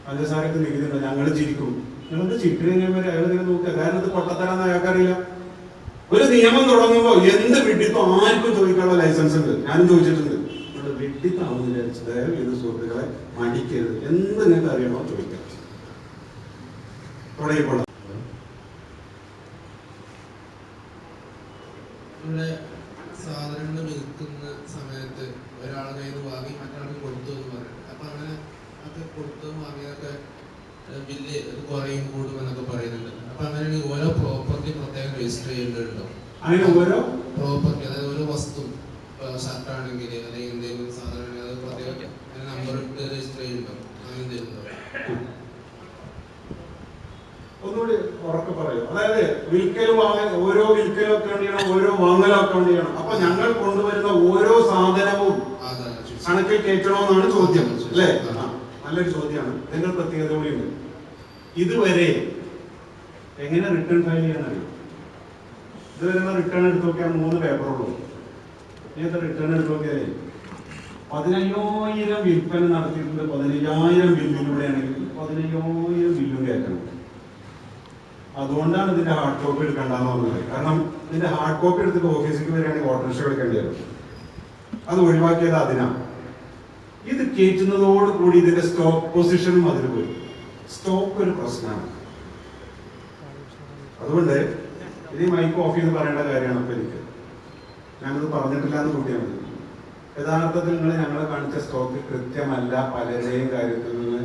പഞ്ചസാരക്ക് നികുതി ഉണ്ടോ? ഞങ്ങൾ ചിരിക്കും. നിങ്ങളത് ചിരിക്കുന്നവരെ അയാൾ നിങ്ങൾ നോക്കുക. കാരണം ഇത് പൊട്ടത്തരാന്ന് അയാൾക്കറിയില്ല. ഒരു നിയമം തുടങ്ങുമ്പോൾ എന്ത് വിഡിത്തം ആർക്കും ചോദിക്കാനുള്ള ലൈസൻസ് ഉണ്ട്. ഞാനും ചോദിച്ചിട്ടുണ്ട്. വിഡിത്താണെന്ന് വിചാരിച്ചത് ഇത് സുഹൃത്തുക്കളെ മടിക്കരുത്. എന്ത് നിങ്ങൾക്ക് അറിയണോ ചോദിക്കാം. തുടങ്ങിക്കോളാം. ഇവിടെ സാധനങ്ങൾ വിൽക്കുന്ന സമയത്ത് ഒരാളെ കയ്യിൽ നിന്ന് വാങ്ങി മറ്റൊരാൾക്ക് കൊടുത്തു എന്ന് പറയും. അപ്പൊ അങ്ങനെ ഒക്കെ കൊടുത്തു വാങ്ങിയൊക്കെ ബില്ല് കുറയും കൂടും എന്നൊക്കെ പറയുന്നുണ്ട്. അപ്പൊ അങ്ങനെ ഓരോ പ്രോപ്പർട്ടി പ്രത്യേകം രജിസ്റ്റർ ചെയ്യേണ്ടതുണ്ടോ? അങ്ങനെ ഓരോ പ്രോപ്പർട്ടി, അതായത് ഓരോ വസ്തു, ഷർട്ട് ആണെങ്കിൽ അല്ലെങ്കിൽ എന്തെങ്കിലും സാധനം ആണെങ്കിൽ അത് പ്രത്യേകം നമ്പർ ഇട്ട് രജിസ്റ്റർ ചെയ്യുന്നുണ്ടോ? അങ്ങനെ എന്തെങ്കിലും ഒന്നുകൂടി ഉറക്കെ പറയൂ. അതായത് വിൽക്കലും വാങ്ങൽ, ഓരോ വിൽക്കലും അക്കൗണ്ട് ചെയ്യണം, ഓരോ വാങ്ങലും അക്കൗണ്ട് ചെയ്യണം. അപ്പൊ ഞങ്ങൾ കൊണ്ടുവരുന്ന ഓരോ സാധനവും കണക്കിൽ കയറ്റണമെന്നാണ് ചോദ്യം അല്ലേ? നല്ലൊരു ചോദ്യമാണ്. ഇതിന്റെ പ്രത്യേകത കൂടിയുണ്ട്. ഇതുവരെ എങ്ങനെ റിട്ടേൺ ഫയൽ ചെയ്യാനറിയും? ഇതുവരെ റിട്ടേൺ എടുത്ത് നോക്കിയാൽ 3 പേപ്പറുള്ളൂ. ഇങ്ങനത്തെ റിട്ടേൺ എടുത്ത് നോക്കിയാലേ 15,000 വിൽപ്പന നടത്തിയിട്ടുണ്ട്. 15,000 ബില്ലിലൂടെ ആണെങ്കിൽ 15,000 ബില്ലും കയറ്റണം. അതുകൊണ്ടാണ് ഇതിന്റെ ഹാർഡ് കോപ്പി എടുക്കേണ്ടെന്ന് പറഞ്ഞത്. കാരണം ഇതിന്റെ ഹാർഡ് കോപ്പി എടുത്തിട്ട് ഓഫീസിലേക്ക് വരികയാണെങ്കിൽ ഓട്ടോറിക്ഷ എടുക്കേണ്ടി വരും. അത് ഒഴിവാക്കിയത് അതിനാണ്. ഇത് കയറ്റുന്നതോട് കൂടി ഇതിന്റെ സ്റ്റോക്ക് പൊസിഷനും അതിൽ പോയി. സ്റ്റോക്ക് ഒരു പ്രശ്നമാണ്. അതുകൊണ്ട് ഇത് മൈക്ക് ഓഫ് ചെയ്ത് പറയേണ്ട കാര്യമാണ്. അപ്പൊ ഞാനത് പറഞ്ഞിട്ടില്ല എന്ന് കൂട്ടിയാൽ മതി. യഥാർത്ഥത്തിൽ നിങ്ങൾ ഞങ്ങളെ കാണിച്ച സ്റ്റോക്ക് കൃത്യമല്ല പലരെയും കാര്യത്തിൽ എന്ന്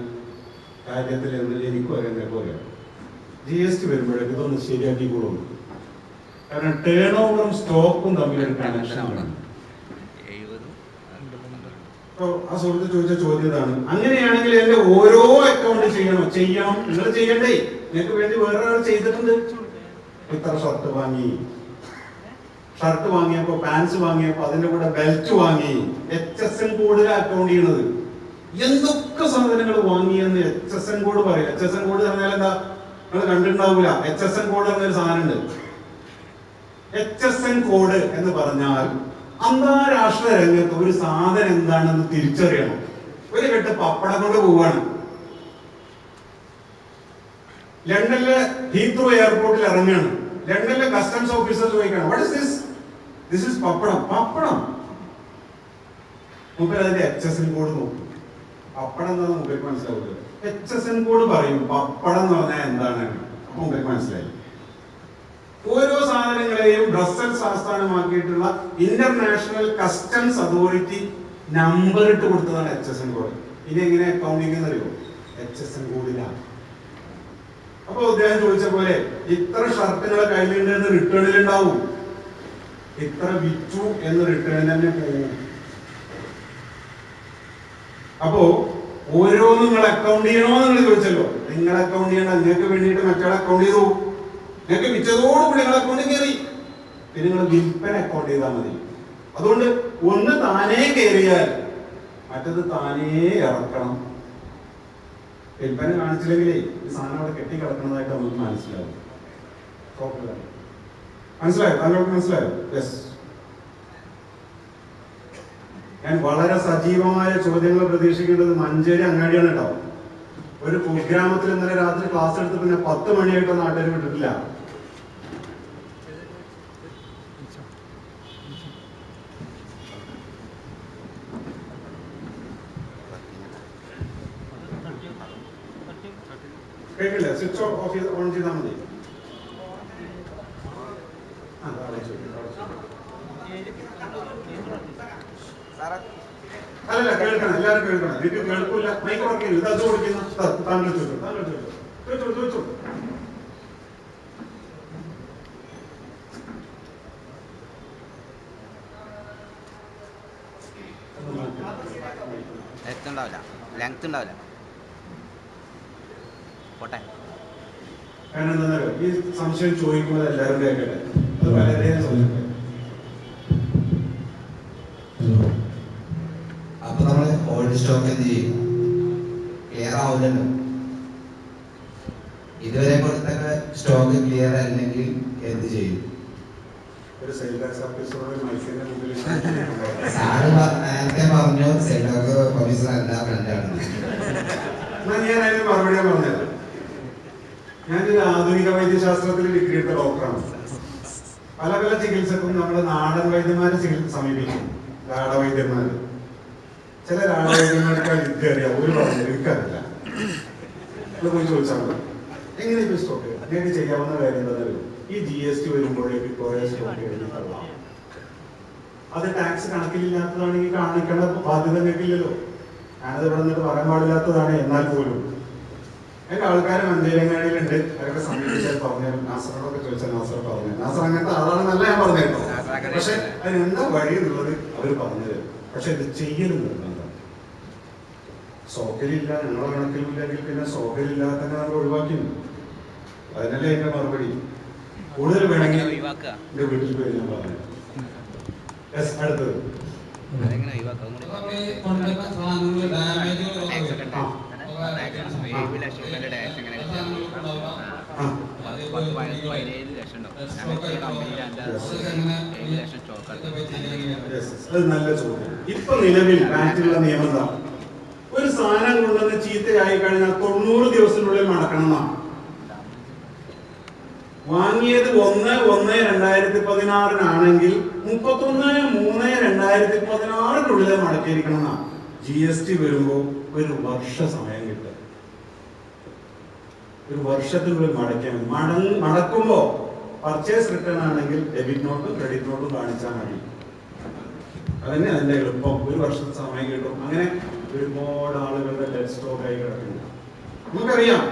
എനിക്കും അറിയാം, നിങ്ങൾക്കും അറിയാം. GST വരുമ്പോഴേക്കും ഇതൊന്ന് ശരിയാക്കി കൂടുന്നു. കാരണം ടേൺ ഓവറും സ്റ്റോക്കും തമ്മിലൊരു കണക്ഷനാണ്. ആ സുഹൃത്ത് ചോദിച്ച ചോദ്യം ഇതാണ്. അങ്ങനെയാണെങ്കിൽ എന്റെ ഓരോ അക്കൗണ്ട് ചെയ്യണം. നിങ്ങൾ ചെയ്യണ്ടേ? നിങ്ങൾക്ക് വേണ്ടി വേറൊരാൾ ചെയ്തിട്ടുണ്ട്. ഇത്ര ഷർട്ട് വാങ്ങിയപ്പോ പാൻസ് വാങ്ങിയപ്പോ അതിന്റെ കൂടെ ബെൽറ്റ് വാങ്ങി. HSN കോഡിൽ അക്കൗണ്ട് ചെയ്യണത്. എന്തൊക്കെ സാധനങ്ങൾ വാങ്ങിയെന്ന് HSN കോഡ് പറയും. HSN കോഡ് പറഞ്ഞാൽ എന്താ? നിങ്ങൾ കണ്ടിട്ടുണ്ടാവൂല. HSN കോഡ് എന്നൊരു സാധനം ഉണ്ട്. HSN കോഡ് എന്ന് പറഞ്ഞാൽ അന്താരാഷ്ട്ര രംഗത്ത് ഒരു സാധനം എന്താണെന്ന് തിരിച്ചറിയണം. ഒരു കെട്ട് പപ്പടം കൊണ്ട് പോവാണ്. ലണ്ടനിലെ ഹീത്രോ എയർപോർട്ടിൽ ഇറങ്ങുകയാണ്. ലണ്ടനിലെ കസ്റ്റംസ് ഓഫീസർ ചോദിക്കണം, what is this? This is pappadam. മുമ്പിൽ അതിന്റെ HSN കോഡ് നോക്കും. പപ്പടം എന്താണെന്ന് മുമ്പിൽ മനസ്സിലാവില്ല. HSN കോഡ് പറയും പപ്പടം എന്ന് പറഞ്ഞാൽ എന്താണ്. അപ്പൊ മുമ്പിൽ മനസ്സിലായി. ഓരോ സാധനങ്ങളെയും ബ്രസൽസ് ആസ്ഥാനമാക്കിയിട്ടുള്ള ഇന്റർനാഷണൽ കസ്റ്റംസ് അതോറിറ്റി നമ്പർ ഇട്ട് കൊടുത്തതാണ് HSN കോഡ്. ഇനി എങ്ങനെ അക്കൗണ്ടിങ് എന്നറിയോ? HSN കോഡിലാണ്. അപ്പൊ അദ്ദേഹം ചോദിച്ച പോലെ ഇത്ര ഷർട്ടുകളെ കയ്യിലുണ്ടെന്ന് റിട്ടേണിൽ ഉണ്ടാവും. ഇത്ര വിറ്റു എന്ന് റിട്ടേൺ തന്നെ പോകും. അപ്പോ ഓരോന്നും നിങ്ങൾ അക്കൗണ്ട് ചെയ്യണോ നിങ്ങൾ ചോദിച്ചല്ലോ. നിങ്ങൾ അക്കൗണ്ട് ചെയ്യണ്ട. നിങ്ങൾക്ക് വേണ്ടിയിട്ട് മറ്റൊരാൾ അക്കൗണ്ട് ചെയ്തു. നിങ്ങൾക്ക് വിറ്റതോടുകൂടി നിങ്ങൾ അക്കൗണ്ട് കയറി. പിന്നെ നിങ്ങൾ വിൽപ്പന അക്കൗണ്ട് ചെയ്താൽ മതി. അതുകൊണ്ട് ഒന്ന് താനേ കയറിയാൽ മറ്റത് താനേ ഇറക്കണം. വിൽപ്പന കാണിച്ചില്ലെങ്കിലേ ഈ സാധനം അവിടെ കെട്ടിക്കിടക്കുന്നതായിട്ട് നമുക്ക് മനസ്സിലാവും. മനസ്സിലായോ? താങ്കൾക്ക് മനസ്സിലായോ? യെസ്. ഞാൻ വളരെ സജീവമായ ചോദ്യങ്ങൾ പ്രതീക്ഷിക്കേണ്ടത് മഞ്ചേരി അങ്ങാടിയാണ് കേട്ടോ. ഒരു കുഗ്രാമത്തിൽ ഇന്നലെ രാത്രി ക്ലാസ് എടുത്ത് പിന്നെ 10 മണിയായിട്ട് നാട്ടുകാർ വിട്ടിട്ടില്ല. കേട്ടില്ല? സ്വിച്ച് ഓഫ് ചെയ്ത് ഓൺ ചെയ്താൽ മതി. അല്ലല്ല, കേൾക്കണം. എല്ലാവരും കേൾക്കണം. എനിക്ക് കേൾക്കില്ല. മൈക്ക് വർക്ക് ചെയ്തു. ഇത് അത് കൊടുക്കുന്നു. താങ്കൾ ചോദിച്ചോ. ലെങ്ത് ഉണ്ടാവില്ല. പോട്ടെ. കാരണം എന്താണെന്നറിയോ? ഈ സംശയം ചോദിക്കുമ്പോൾ എല്ലാവരും കേൾക്കട്ടെ. അത് വളരെ സംശയം. അപ്പൊ നമ്മള് ഓൾഡ് സ്റ്റോക്ക് എന്ത് ചെയ്യും? ക്ലിയർ ആവും. ആവില്ലല്ലോ. ഇതുവരെ കൊടുത്ത സ്റ്റോക്ക് ക്ലിയർ അല്ലെങ്കിൽ എന്ത് ചെയ്യും? ഒരു സെയിൽ ടാക്സ് ഓഫീസറോട് മത്സ്യന്റെ മുമ്പിൽ സാറ് നേരത്തെ പറഞ്ഞു സെയിൽ ടാക്സ് ഓഫീസർ അല്ല ഫ്രണ്ടാണ്. ഞാൻ അതിന് മറുപടി പറഞ്ഞത്, ഞാനൊരു ആധുനിക വൈദ്യശാസ്ത്രത്തിൽ ഡിഗ്രി എടുത്ത ഡോക്ടറാണ്. പല പല ചികിത്സക്കും നമ്മൾ നാടൻ വൈദ്യന്മാരെ സമീപിക്കും. രാടവൈദ്യന്മാര്, ചില രാടവൈദ്യന്മാർക്ക് വിദ്യ അറിയാം, ഒരു പറഞ്ഞു എനിക്കറിയില്ല. അത് പോയി ചോദിച്ചാൽ മതി, എങ്ങനെ ഇപ്പൊ സ്റ്റോക്ക് നിങ്ങൾക്ക് ചെയ്യാവുന്ന കാര്യം എന്താ? ഈ GST വരുമ്പോഴേക്ക് കുറെ സ്റ്റോക്ക് എഴുതി തള്ളാം. അത് ടാക്സ് കണക്കിലില്ലാത്തതാണെങ്കിൽ കാണിക്കേണ്ട ബാധ്യത നിങ്ങൾക്കില്ലല്ലോ. ഞാനത് ഇവിടെ നിന്നിട്ട് പറയാൻ പാടില്ലാത്തതാണ്. എന്നാൽ പോലും എന്റെ ആൾക്കാർ മഞ്ചേരങ്ങാടിയിലുണ്ട്, അവരൊക്കെ സമീപിച്ചാൽ പറഞ്ഞു. നാസറോടൊക്കെ ചോദിച്ചാൽ നാസർ പറഞ്ഞു. നാസർ അങ്ങനത്തെ ആളാണെന്നല്ല ഞാൻ പറഞ്ഞു കേട്ടോ. പക്ഷെ അതിനെന്താ വഴി എന്നുള്ളത് അവർ പറഞ്ഞത്. പക്ഷെ ഇത് ചെയ്യലും നിർബന്ധം. സോക്കലില്ല, ഞങ്ങളെ കണക്കിലില്ലെങ്കിൽ പിന്നെ സോക്കലില്ലാതെ തന്നെ നമ്മൾ ഒഴിവാക്കുന്നു. അതിനല്ലേ എന്റെ മറുപടി. കൂടുതൽ വേണമെങ്കിൽ എന്റെ വീട്ടിൽ പോയി ഞാൻ പറഞ്ഞു. അടുത്തത് അത് നല്ല ചോദ്യം. ഇപ്പൊ നിലവിൽ ബാങ്കിലുള്ള നിയമം എന്താ? ഒരു സാധനം കൊണ്ടുവന്ന് ചീത്തയായി കഴിഞ്ഞാൽ 90 ദിവസത്തിനുള്ളിൽ മടക്കണം എന്നാണ്. വാങ്ങിയത് 1/1/2016 31/3/2016 മടക്കിയിരിക്കണം എന്നാണ്. GST വരുമ്പോ ഒരു വർഷ സമയം കിട്ടും. ഒരു വർഷത്തിനുള്ളിൽ മടക്കിയാൽ മതി. മടക്കുമ്പോ പർച്ചേസ് റിട്ടേൺ ആണെങ്കിൽ ഡെബിറ്റ് നോട്ടും ക്രെഡിറ്റ് നോട്ടും കാണിച്ചാൽ മതി. അതന്നെ അതിന്റെ എളുപ്പം. ഒരു വർഷത്തെ സമയം കിട്ടും. അങ്ങനെ ഒരുപാട് ആളുകളുടെ ഡെഡ് സ്റ്റോക്ക് ആയി കിടക്കുന്നു. നമുക്കറിയാം,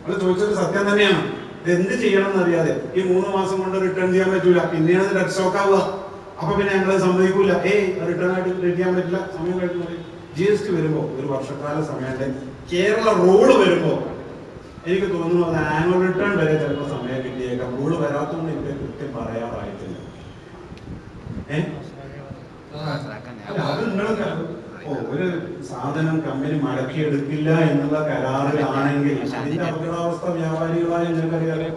അത് ചോദിച്ചത് സത്യം തന്നെയാണ്. ഇത് എന്ത് ചെയ്യണം എന്നറിയാതെ ഈ 3 മാസം കൊണ്ട് റിട്ടേൺ ചെയ്യാൻ പറ്റൂല, പിന്നെയാണ് ഡെഡ് സ്റ്റോക്ക് ആവുക. അപ്പൊ പിന്നെ ഞങ്ങള് സമ്മതിക്കൂല, റിട്ടേൺ ആയിട്ട് ചെയ്യാൻ പറ്റില്ല, സമയം കഴിഞ്ഞു. GST വരുമ്പോ ഒരു വർഷക്കാല സമയത്തെ കേരള റൂള് വരുമ്പോ എനിക്ക് തോന്നുന്നു അത് ആനുവൽ റിട്ടേൺ വരെ ചിലപ്പോൾ സമയം കിട്ടിയേക്കാം. റൂള് വരാത്തതുകൊണ്ട് എനിക്ക് കൃത്യം പറയാറായിട്ടില്ല. അത് നിങ്ങൾക്ക് ഒരു സാധനം കമ്പനി മടക്കിയെടുക്കില്ല എന്നുള്ള കരാറിലാണെങ്കിൽ അതിന്റെ അപകടാവസ്ഥ വ്യാപാരികളായി നിങ്ങൾക്കറിയാലോ.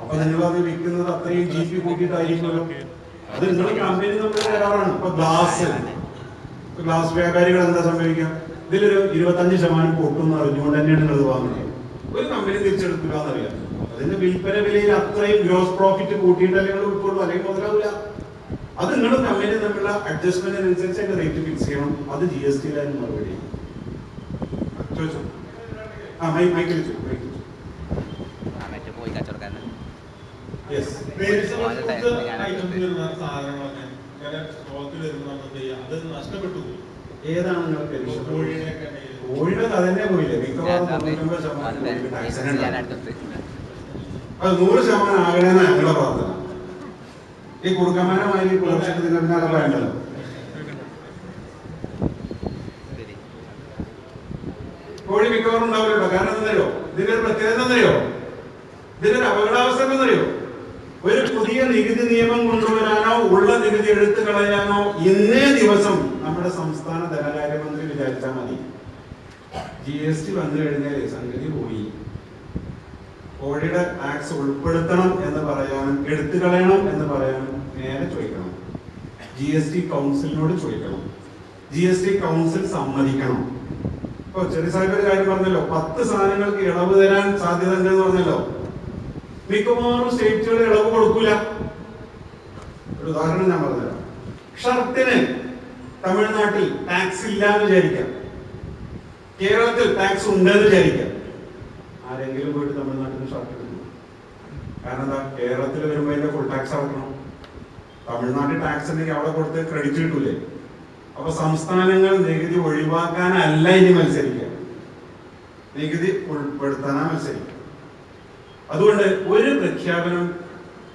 അപ്പൊ നിങ്ങളത് വിൽക്കുന്നത് അത്രയും GP കൂട്ടിയിട്ടായിരിക്കുമല്ലോ. അത് നിങ്ങൾ കമ്പനി നമ്മുടെ കരാറാണ്. ഇപ്പൊ ഗ്ലാസ് വ്യാപാരികൾ എന്താ സംഭവിക്കുക? ഇതിലൊരു 25% പൊട്ടുമെന്ന് അറിഞ്ഞുകൊണ്ട് തന്നെയാണ് നിങ്ങൾ വാങ്ങുന്നത്. ഒരു കമ്പനി തിരിച്ചെടുക്കില്ല എന്നറിയാം. അതിന്റെ വിൽപ്പന വിലയിൽ അത്രയും ഗ്രോസ് പ്രോഫിറ്റ് കൂട്ടിയിട്ടല്ലേ നിങ്ങൾ ഉൾക്കൊള്ളൂ, അല്ലെങ്കിൽ മുതലാവില്ല. അത് നിങ്ങൾ കമ്പനി തമ്മിലുള്ള അഡ്ജസ്റ്റ്മെന്റിനനുസരിച്ച് അതിന്റെ റേറ്റ് ഫിക്സ് ചെയ്യണം. അത് GST-യിലായിരുന്നു മറുപടി. ചോദിച്ചോ? മൈക്കിൽ ഏതാണ് നിങ്ങൾക്ക് കോഴിയുടെ കഥ തന്നെ പോയില്ലേ? മിക്കവാറും 100% ആകണേന്നാ ഞങ്ങളുടെ പ്രാർത്ഥന. ഈ കുറുക്കന്മാരമായി പുലർച്ചയ്ക്ക് നിങ്ങൾ പിന്നാലെ വേണ്ടല്ലോ. കോഴി മിക്കവാറും ഉണ്ടാവില്ലല്ലോ. കാരണം എന്തായോ? ഇതിന്റെ ഒരു പ്രത്യേകത എന്തായോ? ഇതിന്റെ ഒരു അപകടാവസ്ഥ എന്തായോ? ഒരു പുതിയ നികുതി നിയമം കൊണ്ടുവരാനോ ഉള്ള നികുതി എടുത്തു കളയാനോ ഇന്നേ ദിവസം നമ്മുടെ സംസ്ഥാന ധനകാര്യമന്ത്രി വിചാരിച്ചാൽ മതി. GST വന്നു കഴിഞ്ഞാൽ സംഗതി പോയി. കോഴിയുടെ ടാക്സ് ഉൾപ്പെടുത്തണം എന്ന് പറയാനും എടുത്തു കളയണം എന്ന് പറയാനും നേരെ ചോദിക്കണം. GST കൗൺസിലിനോട് ചോദിക്കണം. GST കൗൺസിൽ സമ്മതിക്കണം. ഇപ്പൊ ചെറിയ സാഹിബ് ഒരു കാര്യം പറഞ്ഞല്ലോ, 10 സാധനങ്ങൾക്ക് ഇളവ് തരാൻ സാധ്യത ഉണ്ടെന്ന് പറഞ്ഞല്ലോ. മിക്കവാറും സ്റ്റേറ്റുകൾ ഇളവ് കൊടുക്കൂല. ഒരു ഉദാഹരണം ഞാൻ പറഞ്ഞുതരാം. ഷർട്ടിന് തമിഴ്നാട്ടിൽ ടാക്സ് ഇല്ല എന്ന് വിചാരിക്കാം, കേരളത്തിൽ ടാക്സ് ഉണ്ടെന്ന് വിചാരിക്കാം. ആരെങ്കിലും പോയിട്ട് തമിഴ്നാട്ടിൽ നിന്ന് ഷർട്ട് എടുക്കും. കാരണം എന്താ? കേരളത്തിൽ വരുമ്പോ അതിന്റെ ഫുൾ ടാക്സ് അടക്കണം. തമിഴ്നാട്ടിൽ ടാക്സ് ഉണ്ടെങ്കിൽ അവിടെ കൊടുത്ത് ക്രെഡിറ്റ് കിട്ടൂലേ? അപ്പൊ സംസ്ഥാനങ്ങൾ നികുതി ഒഴിവാക്കാനല്ല ഇനി മത്സരിക്കുക, നികുതി ഉൾപ്പെടുത്താനാ മത്സരിക്കുക. അതുകൊണ്ട് ഒരു പ്രഖ്യാപനം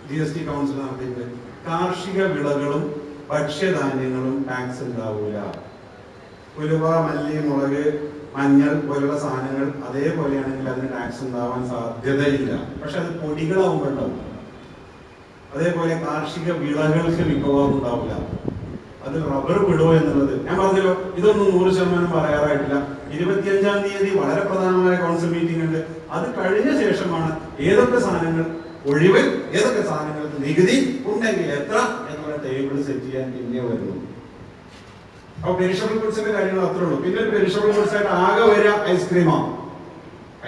GST കൗൺസിൽ നടത്തിയിട്ട് കാർഷിക വിളകളും ഭക്ഷ്യധാന്യങ്ങളും ടാക്സ് ഉണ്ടാവൂല. ഉലുവ, മല്ലി, മുളക്, മഞ്ഞൾ പോലുള്ള സാധനങ്ങൾ അതേപോലെയാണെങ്കിൽ അതിന് ടാക്സ് ഉണ്ടാവാൻ സാധ്യതയില്ല. പക്ഷെ അത് പൊടികളാവുമ്പോൾ ഉണ്ടാവും. അതേപോലെ കാർഷിക വിളകൾക്ക് മിക്കവാറും ഉണ്ടാവില്ല. അത് റബ്ബർ വിടുവോ എന്നുള്ളത് ഞാൻ പറഞ്ഞല്ലോ, ഇതൊന്നും 100% പറയാറായിട്ടില്ല. 25-ാം തീയതി വളരെ പ്രധാനമായ കൗൺസിൽ മീറ്റിംഗ് ഉണ്ട്. അത് കഴിഞ്ഞ ശേഷമാണ് ഏതൊക്കെ സാധനങ്ങൾ ഒഴിവ്, ഏതൊക്കെ സാധനങ്ങൾക്ക് നികുതി ഉണ്ടെങ്കിൽ എത്ര എന്നുള്ള ടേബിൾ സെറ്റ് ചെയ്യാൻ പിന്നെ വരുന്നു. അപ്പൊ പെരിഷബിൾ ഗുഡ്സിന്റെ കാര്യങ്ങൾ അത്രേ ഉള്ളൂ. പിന്നെ ഒരു പെരിഷബിൾ ഗുഡ്സ് ആയിട്ട് ആകെ വരിക ഐസ്ക്രീമാണ്.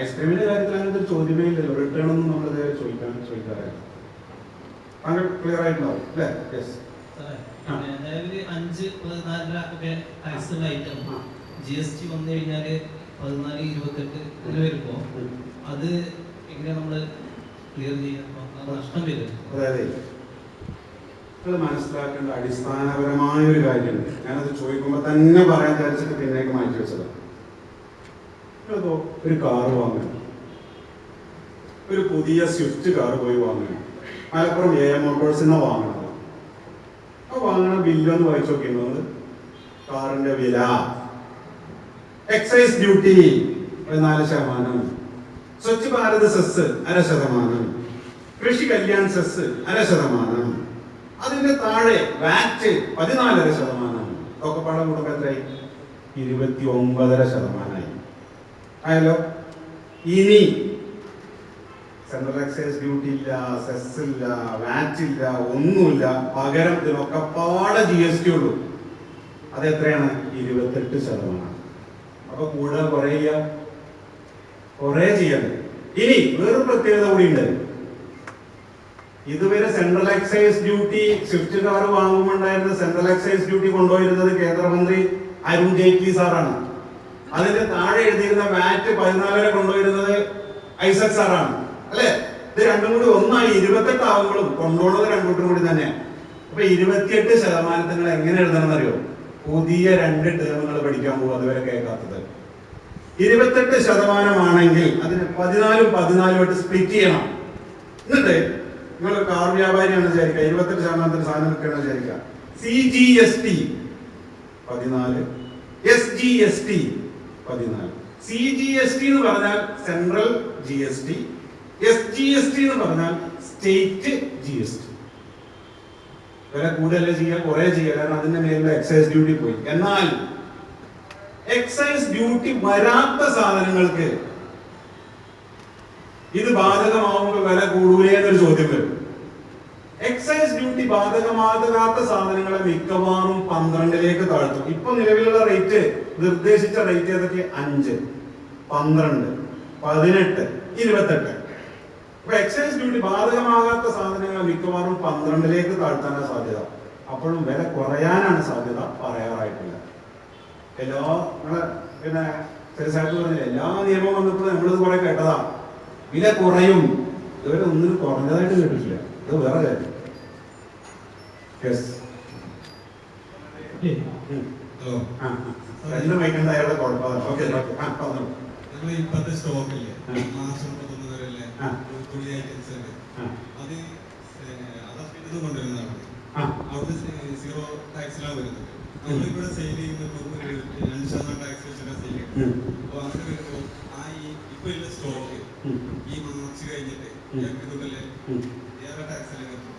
ഐസ്ക്രീമിന്റെ കാര്യത്തിൽ അങ്ങനത്തെ ചോദ്യമേ ഇല്ലല്ലോ. റിട്ടേൺ ഒന്നും നമ്മൾ ചോദിക്കാറില്ല. അങ്ങനെ ക്ലിയർ ആയിട്ടുണ്ടാവും അല്ലേ? യെസ്. നിലവില് 5-14 ഒക്കെ ടാക്സ് ഐറ്റം GST വന്നു കഴിഞ്ഞാല് 14-28 വരുമ്പോ അത് എങ്ങനെ നമ്മള് ക്ലിയർ ചെയ്യാൻ നഷ്ടം വരും? അതായത് അത് മനസ്സിലാക്കേണ്ട അടിസ്ഥാനപരമായ ഒരു കാര്യമുണ്ട്. ഞാനത് ചോദിക്കുമ്പോൾ തന്നെ പറയാൻ വിചാരിച്ചിട്ട് പിന്നേക്ക് മാറ്റി വെച്ചതാണ്. അതോ ഒരു കാറ് വാങ്ങണം, ഒരു പുതിയ സ്വിഫ്റ്റ് കാർ പോയി വാങ്ങണം, മലപ്പുറം AM മോട്ടോഴ്സിൽ വാങ്ങണം. ആ വാങ്ങണ ബില്ലൊന്ന് വായിച്ചു നോക്കുന്നത്, കാറിന്റെ വില, excise duty 4%, Swachh Bharat cess 0.5%, കൃഷി കല്യാൺ സെസ് 0.5%, അതിന്റെ താഴെ വാറ്റ് 14.5%. ഒക്കെ പാടെ കൂടുമ്പോ എത്രയായി? 29.5% ആയല്ലോ. ഇനി സെൻട്രൽ എക്സൈസ് ഡ്യൂട്ടി ഇല്ല, സെസ് ഇല്ല, വാറ്റ് ഇല്ല, ഒന്നുമില്ല. പകരം ഇതിനൊക്കെ പാടെ GST ഉള്ളൂ. അത് എത്രയാണ്? 28%. അപ്പൊ കൂടെ കുറയുക, കുറെ ചെയ്യണം. ഇനി വേറൊരു പ്രത്യേകത കൂടി ഉണ്ട്. ഇതുവരെ central excise duty Swift car വാങ്ങുമ്പോണ്ടായിരുന്ന സെൻട്രൽ എക്സൈസ് ഡ്യൂട്ടി കൊണ്ടുപോയിരുന്നത് കേന്ദ്രമന്ത്രി അരുൺ ജെയ്റ്റ്ലി സാറാണ്. അതിന്റെ താഴെ എഴുതിയിരുന്ന വാറ്റ് 14 കൊണ്ടുപോയിരുന്നത് ഐസക് സാറാണ്. അല്ലെ? ഇത് രണ്ടും കൂടി ഒന്നായി 28 ആവുമ്പോഴും കൊണ്ടുപോകുന്നത് രണ്ടുകൂട്ടും കൂടി തന്നെ. അപ്പൊ 28% നിങ്ങൾ എങ്ങനെ എഴുതണം എന്നറിയോ? പുതിയ 2 ടേമുകൾ പഠിക്കാൻ പോകും, അതുവരെ കേൾക്കാത്തത്. 28% ആണെങ്കിൽ അതിന് 14 സ്പ്ലിറ്റ് ചെയ്യണം. എന്നിട്ട് നിങ്ങൾ കാർ വ്യാപാരിയാണ് വിചാരിക്കുക, 28% സാധനം വിൽക്കണം വിചാരിക്കുക. CGST 14, SGST 14. CGST എന്ന് പറഞ്ഞാൽ സെൻട്രൽ GST, SGST എന്ന് പറഞ്ഞാൽ സ്റ്റേറ്റ് GST. വില കൂടുതലേ ചെയ്യുക, കുറെ ചെയ്യുക, കാരണം അതിന്റെ മേലുള്ള എക്സൈസ് ഡ്യൂട്ടി പോയി. എന്നാൽ എക്സൈസ് ഡ്യൂട്ടി വരാത്ത സാധനങ്ങൾക്ക് ഇത് ബാധകമാവുമ്പോൾ വില കൂടൂലേ എന്നൊരു ചോദ്യം വരും. എക്സൈസ് ഡ്യൂട്ടി ബാധകമാകാത്ത സാധനങ്ങളെ മിക്കവാറും 12 താഴ്ത്തും. ഇപ്പൊ നിലവിലുള്ള റേറ്റ്, നിർദ്ദേശിച്ച റേറ്റ് ഏതൊക്കെ? 5, 12, 18, 28. അപ്പൊ എക്സൈസ് ഡ്യൂട്ടി ബാധകമാകാത്ത സാധനങ്ങളെ മിക്കവാറും 12 താഴ്ത്താനാണ് സാധ്യത. അപ്പോഴും വില കുറയാനാണ് സാധ്യത. പറയാറായിട്ടില്ല. എല്ലാ പിന്നെ ചെറുസായിട്ട് പറഞ്ഞില്ല, എല്ലാ നിയമം വന്നപ്പോൾ നമ്മളിത് കുറെ കേട്ടതാ, വില കുറയും. ഇതുവരെ ഒന്നിനും കുറഞ്ഞതായിട്ട് കേട്ടിട്ടില്ല. ഇത് വേറെ കാര്യം. രണ്ട് മൈക്കണ്ട അയാളുടെ കുഴപ്പമാണ്. ഓക്കെ, ഇപ്പത്തെ സ്റ്റോക്കില്ലേ മാർച്ച് 31 വരെയല്ലേ തുണി ഐറ്റംസ് അത് ഇത് കൊണ്ടുവരുന്നതാണ്. അവിടെ 0 ടാക്സിലാണ് വരുന്നത്. നമ്മളിവിടെ സെയിൽ ചെയ്യുന്നത് 2% ടാക്സ് വെച്ചിട്ടാണ് സെയിൽ ചെയ്യുന്നത്. അപ്പൊ അങ്ങനെ വരുമ്പോൾ ഇപ്പൊ ഉള്ള സ്റ്റോക്ക് ഈ മാർച്ച് കഴിഞ്ഞിട്ട് ഏപ്രിലല്ലേ ഏറെ ടാക്സിലെ വരുന്നത്?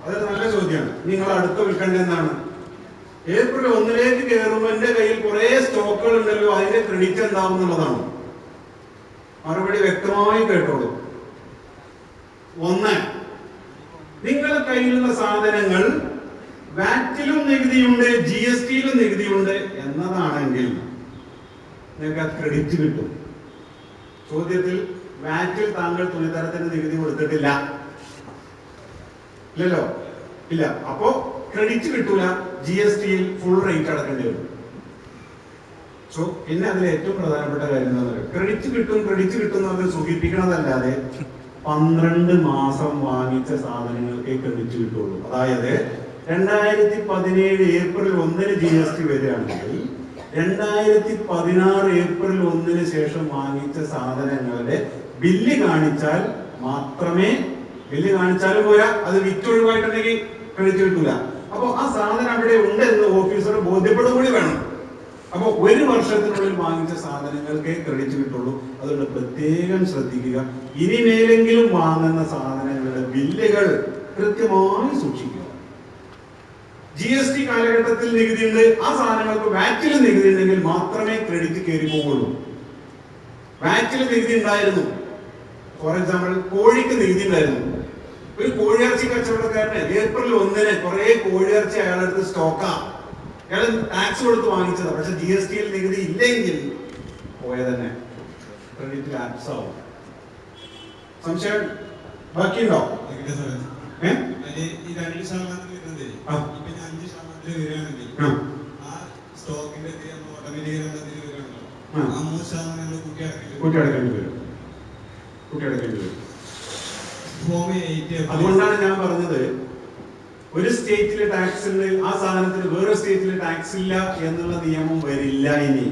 അതൊരു നല്ല ചോദ്യമാണ്. നിങ്ങൾ അടുത്ത വിൽക്കേണ്ടതെന്നാണ്? ഏപ്രിൽ 1 കയറുമ്പോൾ എന്റെ കയ്യിൽ കുറെ സ്റ്റോക്കുകൾ ഉണ്ടല്ലോ, അതിന്റെ ക്രെഡിറ്റ് എന്താവും എന്നുള്ളതാണ്. മറുപടി വ്യക്തമായി കേട്ടോളൂ. 1, നിങ്ങളുടെ കയ്യിലുള്ള സാധനങ്ങൾ വാറ്റിലും നികുതിയുണ്ട്, GSTയിലും നികുതിയുണ്ട് എന്നതാണെങ്കിൽ നിങ്ങൾക്ക് ആ ക്രെഡിറ്റ് കിട്ടും. ചോദ്യത്തിൽ വാറ്റിൽ താങ്കൾ തുണിത്തരത്തിന് നികുതി കൊടുത്തിട്ടില്ല, ഇല്ലല്ലോ, ഇല്ല. അപ്പോ ക്രെഡിറ്റ് കിട്ടൂല, GSTയിൽ ഫുൾ റേറ്റ് അടക്കേണ്ടി വരും. സോ പിന്നെ അതിൽ ഏറ്റവും പ്രധാനപ്പെട്ട കാര്യം എന്താ പറയുക? ക്രെഡിറ്റ് കിട്ടും എന്ന് സൂചിപ്പിക്കണതല്ലാതെ 12 മാസം വാങ്ങിച്ച സാധനങ്ങൾക്ക് ക്രെഡിറ്റ് കിട്ടുള്ളൂ. അതായത് 2017 ഏപ്രിൽ 1 GST വരികയാണെങ്കിൽ 2016 ഏപ്രിൽ 1 ശേഷം വാങ്ങിച്ച സാധനങ്ങളുടെ ബില്ല് കാണിച്ചാൽ മാത്രമേ, ബില്ല് കാണിച്ചാലും പോരാ, അത് വിറ്റൊഴിവായിട്ടുണ്ടെങ്കിൽ ക്രെഡിറ്റ് കിട്ടൂല. അപ്പൊ ആ സാധനം അവിടെ ഉണ്ട് എന്ന് ഓഫീസർ ബോധ്യപ്പെടുക കൂടി വേണം. അപ്പൊ 1 വർഷത്തിനുള്ളിൽ വാങ്ങിച്ച സാധനങ്ങൾക്ക് ക്രെഡിറ്റ് കിട്ടുള്ളൂ. അതുകൊണ്ട് പ്രത്യേകം ശ്രദ്ധിക്കുക. ഇനിമേലെങ്കിലും വാങ്ങുന്ന സാധനങ്ങളുടെ ബില്ലുകൾ കൃത്യമായി സൂക്ഷിക്കുക. GST കാലഘട്ടത്തിൽ നികുതി ഉണ്ട്, ആ സാധനങ്ങൾക്ക് വാറ്റിൽ നികുതി ഉണ്ടെങ്കിൽ മാത്രമേ ക്രെഡിറ്റ് കയറി പോവുള്ളൂ. വാറ്റിൽ നികുതി ഉണ്ടായിരുന്നു. ഫോർ എക്സാമ്പിൾ, കോഴിക്ക് നികുതി ഉണ്ടായിരുന്നു. ഒരു കോഴിയിറച്ചി കച്ചവടക്കാരന് April 1 കുറെ കോഴിയിറച്ചി അയാളെടുത്ത് സ്റ്റോക്കാ, അയാൾ ടാക്സ് കൊടുത്ത് വാങ്ങിച്ചതാ. പക്ഷെ GST-യിൽ നികുതി ഇല്ലെങ്കിൽ പോയ തന്നെ ക്രെഡിറ്റ് ലാപ്സ് ആവും. സംശയം ബാക്കിയുണ്ടോ? അതിന്റെ സാറേ, അതില് ഈ 2% വരുന്നത് ഇപ്പൊ 5% വരികയാണെങ്കിൽ ആ സ്റ്റോക്കിന്റെ ഓട്ടോമാറ്റിക്കലി വരികയാണല്ലോ, ആ 3% നമ്മൾ കൂട്ടിയടക്കേണ്ടി വരും. ഫോം 8 അതുകൊണ്ടാണ് ഞാൻ പറഞ്ഞത്, ഒരു സ്റ്റേറ്റിലെ ടാക്സ് ഉണ്ട്, ആ സാധനത്തിന് വേറെ സ്റ്റേറ്റിലെ ടാക്സ് ഇല്ല എന്നുള്ള നിയമം വരില്ല ഇനി.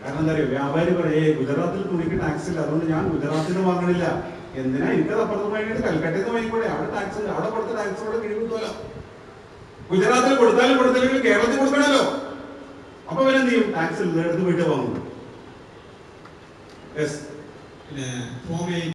കാരണം എന്താ പറയുക, വ്യാപാരി പറയേ ഗുജറാത്തിൽ തുണിക്ക് ടാക്സ് ഇല്ല, അതുകൊണ്ട് ഞാൻ ഗുജറാത്തിൽ നിന്ന് വാങ്ങണില്ല. എന്തിനാ എനിക്കത് അപ്പുറത്ത് വാങ്ങിയിട്ട് കൽക്കട്ടയിൽ നിന്ന് വാങ്ങിക്കൂടെ? അവിടെ ടാക്സ് ഉണ്ട്, അവിടെ കൊടുത്ത ടാക്സ് ഇവിടെ കിഴിവിട്ടുമല്ലോ. ഗുജറാത്തിൽ കൊടുത്താലും കൊടുത്തില്ലെങ്കിൽ കേരളത്തിൽ കൊടുക്കണമല്ലോ. അപ്പൊ അവരെന്ത് ചെയ്യും? ടാക്സ് എടുത്ത് പോയിട്ട് വാങ്ങും. പിന്നെ ഫോം 8